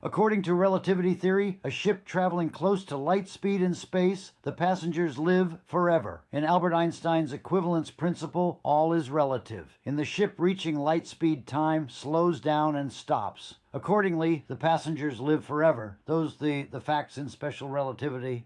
According to relativity theory, a ship traveling close to light speed in space, the passengers live forever. In Albert Einstein's equivalence principle, all is relative. In the ship reaching light speed, time slows down and stops. Accordingly, the passengers live forever. Those the facts in special relativity.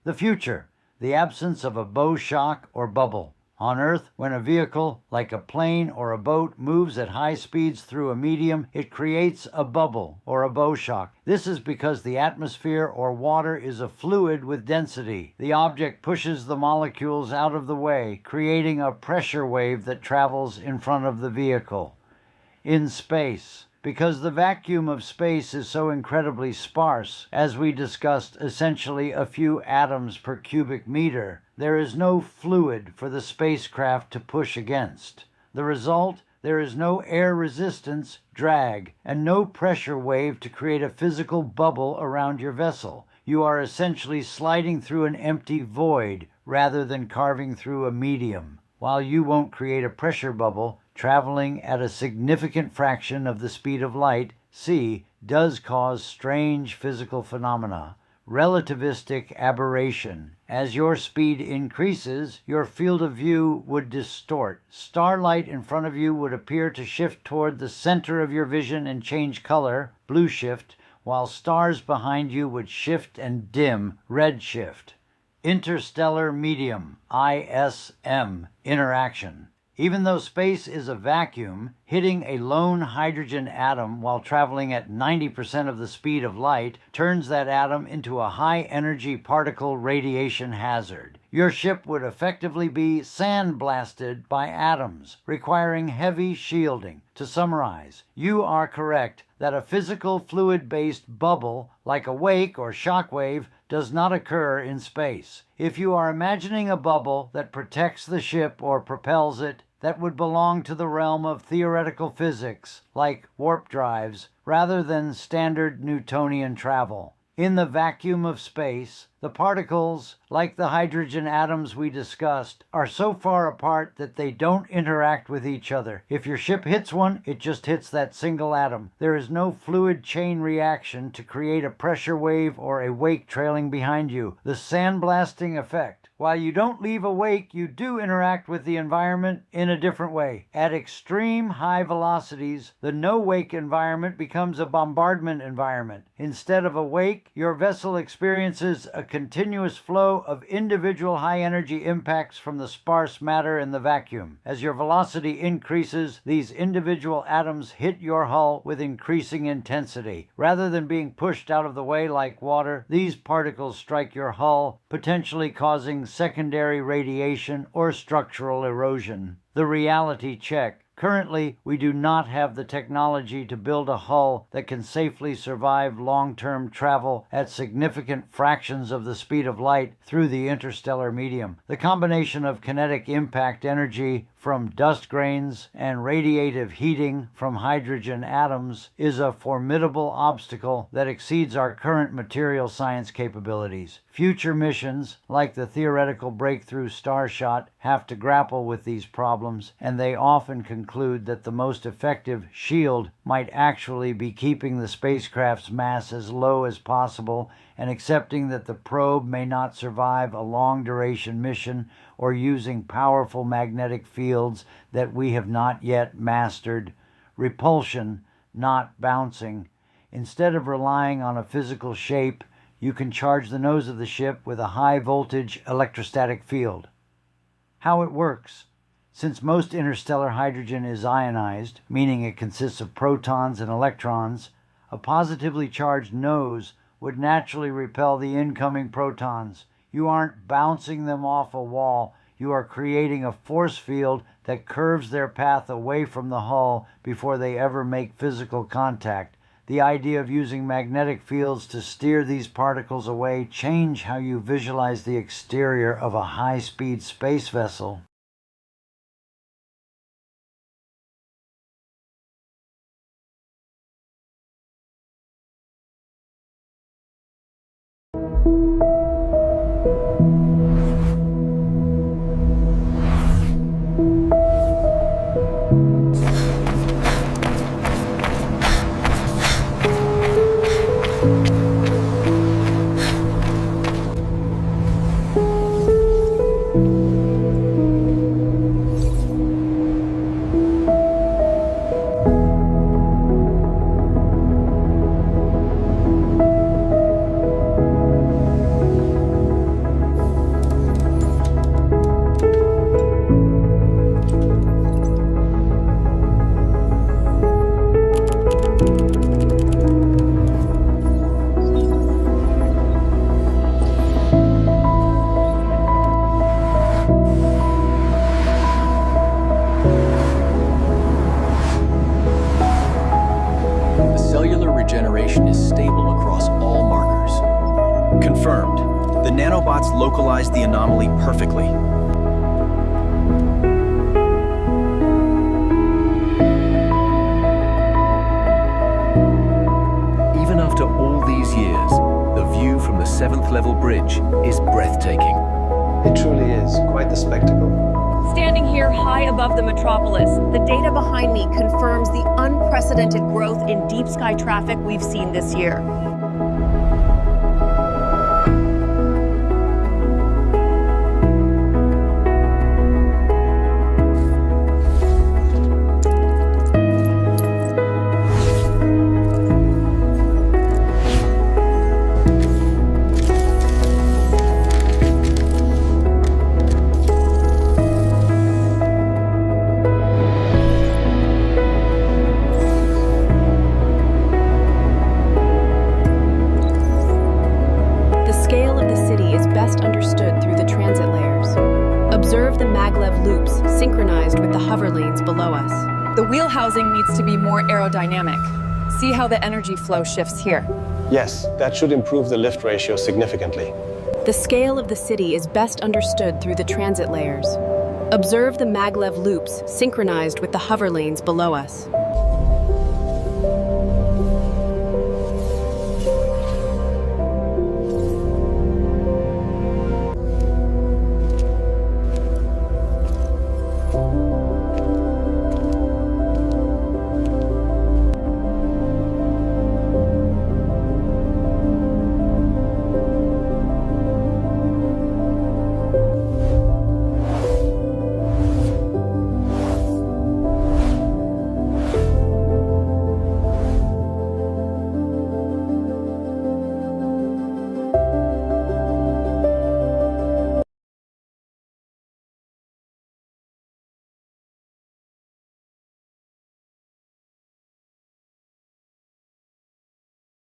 The future, the absence of a bow shock or bubble. On Earth, when a vehicle, like a plane or a boat, moves at high speeds through a medium, it creates a bubble or a bow shock. This is because the atmosphere or water is a fluid with density. The object pushes the molecules out of the way, creating a pressure wave that travels in front of the vehicle. In space, because the vacuum of space is so incredibly sparse, as we discussed, essentially a few atoms per cubic meter, there is no fluid for the spacecraft to push against. The result, there is no air resistance, drag, and no pressure wave to create a physical bubble around your vessel. You are essentially sliding through an empty void rather than carving through a medium. While you won't create a pressure bubble, traveling at a significant fraction of the speed of light, c, does cause strange physical phenomena. Relativistic aberration. As your speed increases, your field of view would distort. Starlight in front of you would appear to shift toward the center of your vision and change color, blue shift, while stars behind you would shift and dim, red shift. Interstellar medium, ISM, interaction. Even though space is a vacuum, hitting a lone hydrogen atom while traveling at 90% of the speed of light turns that atom into a high-energy particle radiation hazard. Your ship would effectively be sandblasted by atoms, requiring heavy shielding. To summarize, you are correct that a physical fluid-based bubble, like a wake or shock wave, does not occur in space. If you are imagining a bubble that protects the ship or propels it, that would belong to the realm of theoretical physics, like warp drives, rather than standard Newtonian travel. In the vacuum of space, the particles, like the hydrogen atoms we discussed, are so far apart that they don't interact with each other. If your ship hits one, it just hits that single atom. There is no fluid chain reaction to create a pressure wave or a wake trailing behind you. The sandblasting effect. While you don't leave a wake, you do interact with the environment in a different way. At extreme high velocities, the no-wake environment becomes a bombardment environment. Instead of a wake, your vessel experiences a continuous flow of individual high-energy impacts from the sparse matter in the vacuum. As your velocity increases, these individual atoms hit your hull with increasing intensity. Rather than being pushed out of the way like water, these particles strike your hull, potentially causing secondary radiation or structural erosion. The reality check. Currently, we do not have the technology to build a hull that can safely survive long-term travel at significant fractions of the speed of light through the interstellar medium. The combination of kinetic impact energy from dust grains and radiative heating from hydrogen atoms is a formidable obstacle that exceeds our current material science capabilities. Future missions, like the theoretical breakthrough Starshot, have to grapple with these problems, and they often conclude that the most effective shield might actually be keeping the spacecraft's mass as low as possible and accepting that the probe may not survive a long-duration mission or using powerful magnetic fields that we have not yet mastered. Repulsion, not bouncing. Instead of relying on a physical shape, you can charge the nose of the ship with a high-voltage electrostatic field. How it works. Since most interstellar hydrogen is ionized, meaning it consists of protons and electrons, a positively charged nose would naturally repel the incoming protons. You aren't bouncing them off a wall. You are creating a force field that curves their path away from the hull before they ever make physical contact. The idea of using magnetic fields to steer these particles away change how you visualize the exterior of a high-speed space vessel. Localized the anomaly perfectly. Even after all these years, the view from the 7th level bridge is breathtaking. It truly is quite the spectacle. Standing here high above the metropolis, the data behind me confirms the unprecedented growth in deep sky traffic we've seen this year. Synchronized with the hover lanes below us. The wheel housing needs to be more aerodynamic. See how the energy flow shifts here. Yes, that should improve the lift ratio significantly. The scale of the city is best understood through the transit layers. Observe the maglev loops synchronized with the hover lanes below us.